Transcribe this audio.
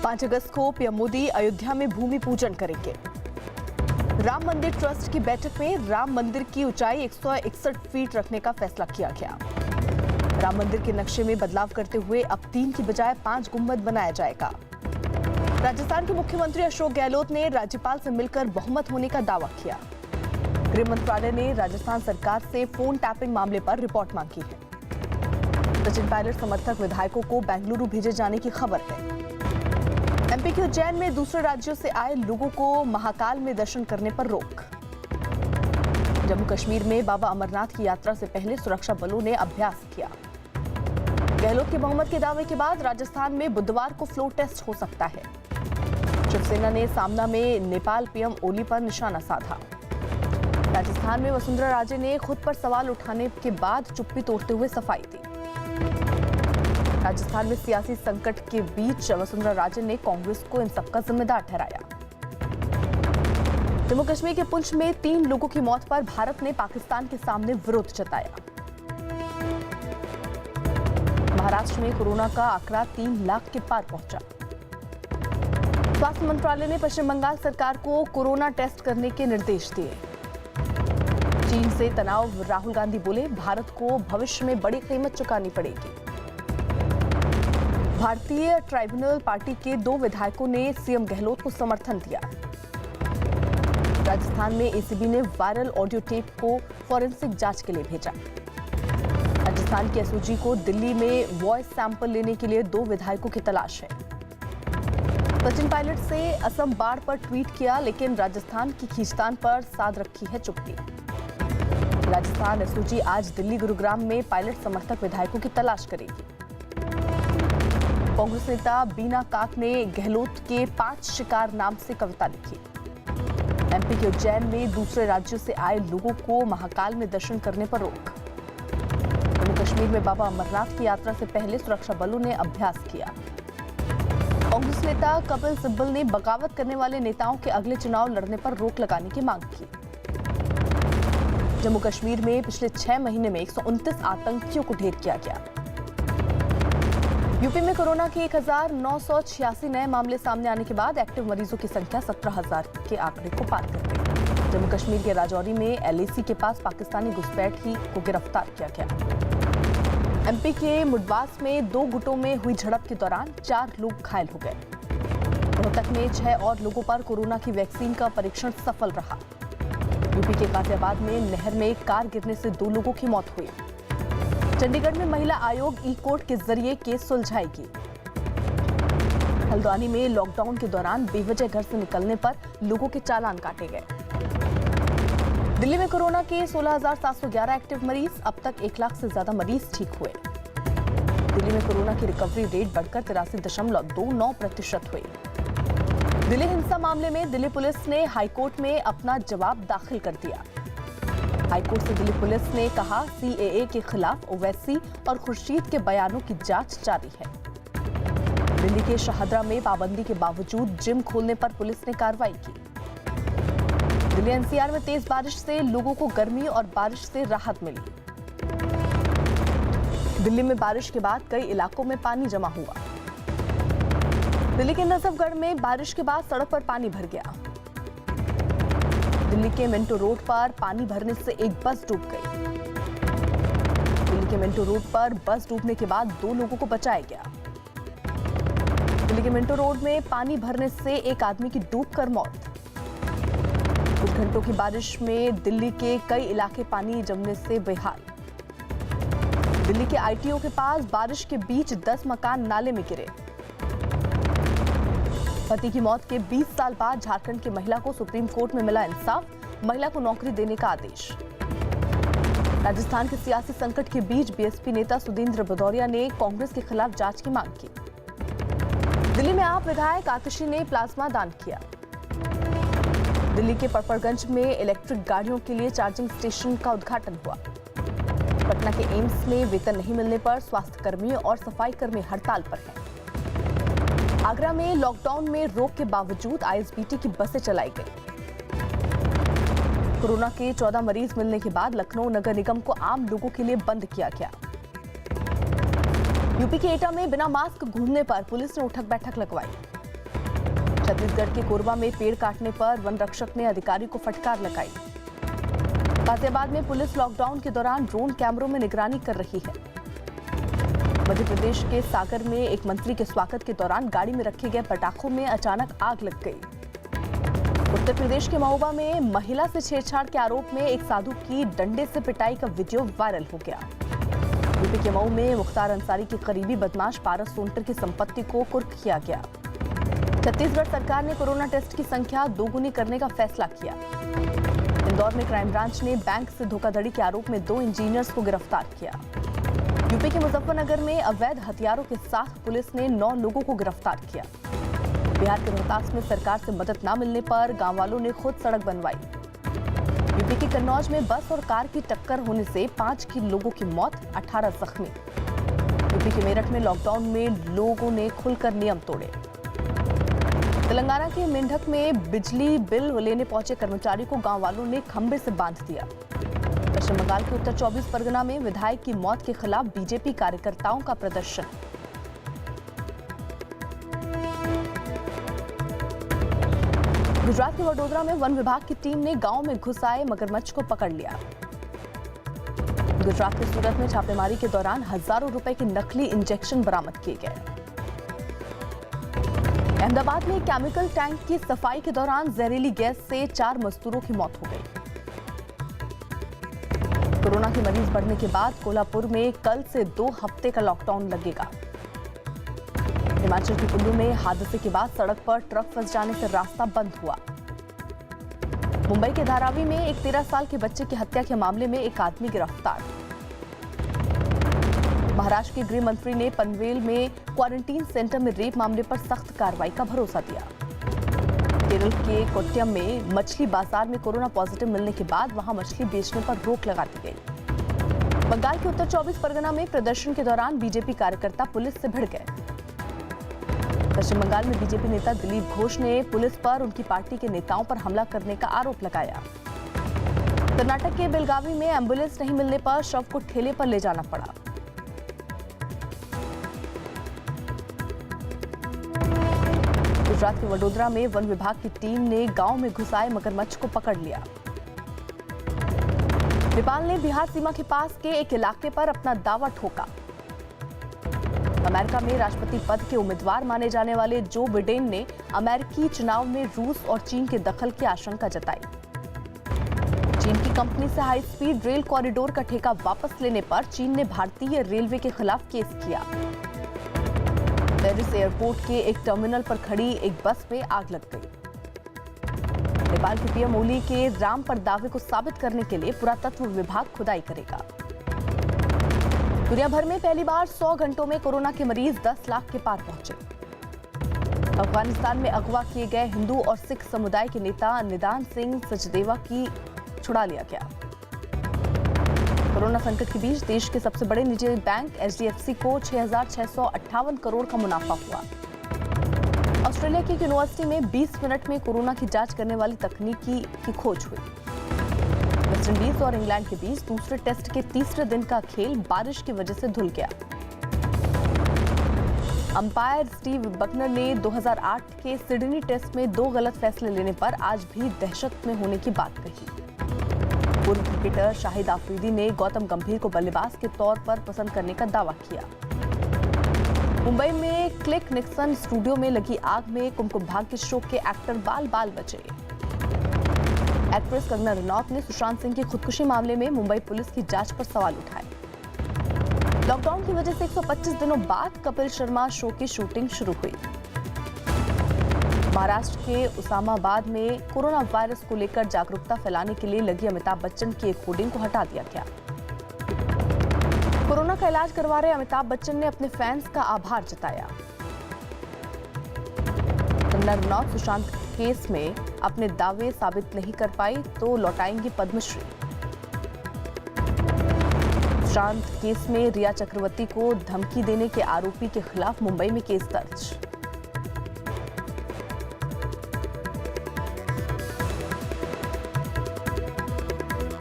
5 अगस्त को पीएम मोदी अयोध्या में भूमि पूजन करेंगे। राम मंदिर ट्रस्ट की बैठक में राम मंदिर की ऊंचाई 161 फीट रखने का फैसला किया गया। राम मंदिर के नक्शे में बदलाव करते हुए अब 3 की बजाय 5 गुंबद बनाया जाएगा। राजस्थान के मुख्यमंत्री अशोक गहलोत ने राज्यपाल से मिलकर बहुमत होने का दावा किया। गृह मंत्रालय ने राजस्थान सरकार से फोन टैपिंग मामले पर रिपोर्ट मांगी है। सचिन पायलट समर्थक विधायकों को बेंगलुरु भेजे जाने की खबर है। एमपी के उज्जैन में दूसरे राज्यों से आए लोगों को महाकाल में दर्शन करने पर रोक। जम्मू कश्मीर में बाबा अमरनाथ की यात्रा से पहले सुरक्षा बलों ने अभ्यास किया। गहलोत के बहुमत के दावे के बाद राजस्थान में बुधवार को फ्लोर टेस्ट हो सकता है। शिवसेना ने सामना में नेपाल पीएम ओली पर निशाना साधा। राजस्थान में वसुंधरा राजे ने खुद पर सवाल उठाने के बाद चुप्पी तोड़ते हुए सफाई दी। राजस्थान में सियासी संकट के बीच वसुंधरा राजे ने कांग्रेस को इन सबका जिम्मेदार ठहराया। जम्मू कश्मीर के पुंछ में 3 लोगों की मौत पर भारत ने पाकिस्तान के सामने विरोध जताया। महाराष्ट्र में कोरोना का आंकड़ा 3 लाख के पार पहुंचा। स्वास्थ्य मंत्रालय ने पश्चिम बंगाल सरकार को कोरोना टेस्ट करने के निर्देश दिए। चीन से तनाव, राहुल गांधी बोले भारत को भविष्य में बड़ी कीमत चुकानी पड़ेगी। भारतीय ट्राइब्यूनल पार्टी के 2 विधायकों ने सीएम गहलोत को समर्थन दिया। राजस्थान में एसीबी ने वायरल ऑडियो टेप को फॉरेंसिक जांच के लिए भेजा। राजस्थान के एसओजी को दिल्ली में वॉइस सैंपल लेने के लिए 2 विधायकों की तलाश है। सचिन पायलट से असम बाढ़ पर ट्वीट किया, लेकिन राजस्थान की खींचतान पर साध रखी है चुप्पी। राजस्थान एसओजी आज दिल्ली गुरुग्राम में पायलट समर्थक विधायकों की तलाश करेगी। कांग्रेस नेता बीना काक ने गहलोत के 5 शिकार नाम से कविता लिखी। एमपी के उज्जैन में दूसरे राज्यों से आए लोगों को महाकाल में दर्शन करने पर रोक। जम्मू कश्मीर में बाबा अमरनाथ की यात्रा से पहले सुरक्षा बलों ने अभ्यास किया। कांग्रेस नेता कपिल सिब्बल ने बगावत करने वाले नेताओं के अगले चुनाव लड़ने पर रोक लगाने की मांग की। जम्मू कश्मीर में पिछले 6 महीने में 129 आतंकियों को ढेर किया गया। यूपी में कोरोना के 1986 नए मामले सामने आने के बाद एक्टिव मरीजों की संख्या 17,000 के आंकड़े को पार कर गई। जम्मू कश्मीर के राजौरी में एलएसी के पास पाकिस्तानी घुसपैठी को गिरफ्तार किया गया। एमपी के मुडवास में 2 गुटों में हुई झड़प के दौरान 4 लोग घायल हो गए। रोहतक में 6 और लोगों पर कोरोना की वैक्सीन का परीक्षण सफल रहा। यूपी के गाजियाबाद में नहर में कार गिरने से 2 लोगों की मौत हुई। चंडीगढ़ में महिला आयोग ई कोर्ट के जरिए केस सुलझाएगी। हल्द्वानी में लॉकडाउन के दौरान बेवजह घर से निकलने पर लोगों के चालान काटे गए। दिल्ली में कोरोना के 16,711 एक्टिव मरीज, अब तक 1 लाख से ज्यादा मरीज ठीक हुए। दिल्ली में कोरोना की रिकवरी रेट बढ़कर 83.29% हुई। दिल्ली हिंसा मामले में दिल्ली पुलिस ने हाईकोर्ट में अपना जवाब दाखिल कर दिया। हाईकोर्ट से दिल्ली पुलिस ने कहा सीएए के खिलाफ ओवैसी और खुर्शीद के बयानों की जांच जारी है। दिल्ली के शाहदरा में पाबंदी के बावजूद जिम खोलने पर पुलिस ने कार्रवाई की। दिल्ली एनसीआर में तेज बारिश से लोगों को गर्मी और बारिश से राहत मिली। दिल्ली में बारिश के बाद कई इलाकों में पानी जमा हुआ। दिल्ली के नजफगढ़ में बारिश के बाद सड़क पर पानी भर गया। दिल्ली के मिंटो रोड पर पानी भरने से एक बस डूब गई। दिल्ली के मिंटो रोड पर बस डूबने के बाद 2 लोगों को बचाया गया। दिल्ली के मिंटो रोड में पानी भरने से एक आदमी की डूबकर मौत। कुछ घंटों की बारिश में दिल्ली के कई इलाके पानी जमने से बेहाल। दिल्ली के आईटीओ के पास बारिश के बीच 10 मकान नाले में गिरे। पति की मौत के 20 साल बाद झारखंड की महिला को सुप्रीम कोर्ट में मिला इंसाफ, महिला को नौकरी देने का आदेश। राजस्थान के सियासी संकट के बीच बीएसपी नेता सुदेंद्र भदौरिया ने कांग्रेस के खिलाफ जांच की मांग की। दिल्ली में आप विधायक आतिशी ने प्लाज्मा दान किया। दिल्ली के पड़पड़गंज में इलेक्ट्रिक गाड़ियों के लिए चार्जिंग स्टेशन का उद्घाटन हुआ। पटना के एम्स में वेतन नहीं मिलने पर स्वास्थ्य कर्मी और सफाई कर्मी हड़ताल पर हैं। आगरा में लॉकडाउन में रोक के बावजूद आईएसबीटी की बसें चलाई गई। कोरोना के 14 मरीज मिलने के बाद लखनऊ नगर निगम को आम लोगों के लिए बंद किया गया। यूपी के एटा में बिना मास्क घूमने पर पुलिस ने उठक बैठक लगवाई। छत्तीसगढ़ के कोरबा में पेड़ काटने पर वन रक्षक ने अधिकारी को फटकार लगाई। गाजियाबाद में पुलिस लॉकडाउन के दौरान ड्रोन कैमरों में निगरानी कर रही है। मध्य प्रदेश के सागर में एक मंत्री के स्वागत के दौरान गाड़ी में रखे गए पटाखों में अचानक आग लग गई। उत्तर प्रदेश के महोबा में महिला से छेड़छाड़ के आरोप में एक साधु की डंडे से पिटाई का वीडियो वायरल हो गया। यूपी के मऊ में मुख्तार अंसारी के करीबी बदमाश पारस सोनकर की संपत्ति को कुर्क किया गया। छत्तीसगढ़ सरकार ने कोरोना टेस्ट की संख्या दोगुनी करने का फैसला किया। इंदौर में क्राइम ब्रांच ने बैंक से धोखाधड़ी के आरोप में 2 इंजीनियर्स को गिरफ्तार किया। यूपी के मुजफ्फरनगर में अवैध हथियारों के साथ पुलिस ने 9 लोगों को गिरफ्तार किया। बिहार के रोहतास में सरकार से मदद न मिलने पर गांव वालों ने खुद सड़क बनवाई। यूपी के कन्नौज में बस और कार की टक्कर होने से 5 लोगों की मौत, 18 जख्मी। यूपी के मेरठ में लॉकडाउन में लोगों ने खुलकर नियम तोड़े। तेलंगाना के मेंढक में बिजली बिल लेने पहुंचे कर्मचारी को गांव वालों ने खंबे से बांध दिया। पश्चिम बंगाल के उत्तर 24 परगना में विधायक की मौत के खिलाफ बीजेपी कार्यकर्ताओं का प्रदर्शन। गुजरात के वडोदरा में वन विभाग की टीम ने गांव में घुस आए मगरमच्छ को पकड़ लिया। गुजरात के सूरत में छापेमारी के दौरान हजारों रुपए के नकली इंजेक्शन बरामद किए गए। अहमदाबाद में केमिकल टैंक की सफाई के दौरान जहरीली गैस से 4 मजदूरों की मौत हो गई। कोरोना के मरीज बढ़ने के बाद कोल्हापुर में कल से 2 हफ्ते का लॉकडाउन लगेगा। हिमाचल के कुल्लू में हादसे के बाद सड़क पर ट्रक फंस जाने से रास्ता बंद हुआ। मुंबई के धारावी में एक 13 साल के बच्चे की हत्या के मामले में एक आदमी गिरफ्तार। महाराष्ट्र के गृह मंत्री ने पनवेल में क्वारंटीन सेंटर में रेप मामले पर सख्त कार्रवाई का भरोसा दिया। केरल के कोट्टयम में मछली बाजार में कोरोना पॉजिटिव मिलने के बाद वहां मछली बेचने पर रोक लगा दी गई। बंगाल के उत्तर 24 परगना में प्रदर्शन के दौरान बीजेपी कार्यकर्ता पुलिस से भिड़ गए। पश्चिम बंगाल में बीजेपी नेता दिलीप घोष ने पुलिस पर उनकी पार्टी के नेताओं पर हमला करने का आरोप लगाया। कर्नाटक के बेलगावी में एम्बुलेंस नहीं मिलने पर शव को ठेले पर ले जाना पड़ा। गुजरात के वडोदरा में वन विभाग की टीम ने गांव में घुस आए मगरमच्छ को पकड़ लिया। नेपाल ने बिहार सीमा के पास के एक इलाके पर अपना दावा ठोका। अमेरिका में राष्ट्रपति पद के उम्मीदवार माने जाने वाले जो बिडेन ने अमेरिकी चुनाव में रूस और चीन के दखल की आशंका जताई। चीन की कंपनी से हाई स्पीड रेल कॉरिडोर का ठेका वापस लेने पर चीन ने भारतीय रेलवे के खिलाफ केस किया। पेरिस एयरपोर्ट के एक टर्मिनल पर खड़ी एक बस में आग लग गई। नेपाल के पीएम ओली के राम पर दावे को साबित करने के लिए पुरातत्व विभाग खुदाई करेगा। दुनिया भर में पहली बार 100 घंटों में कोरोना के मरीज 10 लाख के पार पहुंचे। अफगानिस्तान में अगवा किए गए हिंदू और सिख समुदाय के नेता निदान सिंह सचदेवा की छुड़ा लिया गया। कोरोना संकट के बीच देश के सबसे बड़े निजी बैंक एचडीएफसी को 6,658 करोड़ का मुनाफा हुआ। ऑस्ट्रेलिया की यूनिवर्सिटी में 20 मिनट में कोरोना की जांच करने वाली तकनीक की खोज हुई। वेस्टइंडीज और इंग्लैंड के बीच दूसरे टेस्ट के तीसरे दिन का खेल बारिश की वजह से धुल गया। अंपायर स्टीव बकनर ने 2008 के सिडनी टेस्ट में 2 गलत फैसले लेने पर आज भी दहशत में होने की बात कही। पूर्व क्रिकेटर शाहिद आफरीदी ने गौतम गंभीर को बल्लेबाज के तौर पर पसंद करने का दावा किया। मुंबई में क्लिक निक्सन स्टूडियो में लगी आग में कुमकुम भाग्य शो के एक्टर बाल बाल बचे। एक्ट्रेस कंगना रनौत ने सुशांत सिंह की खुदकुशी मामले में मुंबई पुलिस की जांच पर सवाल उठाए। लॉकडाउन की वजह से 125 दिनों बाद कपिल शर्मा शो की शूटिंग शुरू हुई। महाराष्ट्र के उस्मानाबाद में कोरोना वायरस को लेकर जागरूकता फैलाने के लिए लगी अमिताभ बच्चन की एक होर्डिंग को हटा दिया गया। कोरोना का इलाज करवा रहे अमिताभ बच्चन ने अपने फैंस का आभार जताया। कंगना रनौत सुशांत केस में अपने दावे साबित नहीं कर पाई तो लौटाएंगी पद्मश्री। सुशांत केस में रिया चक्रवर्ती को धमकी देने के आरोपी के खिलाफ मुंबई में केस दर्ज।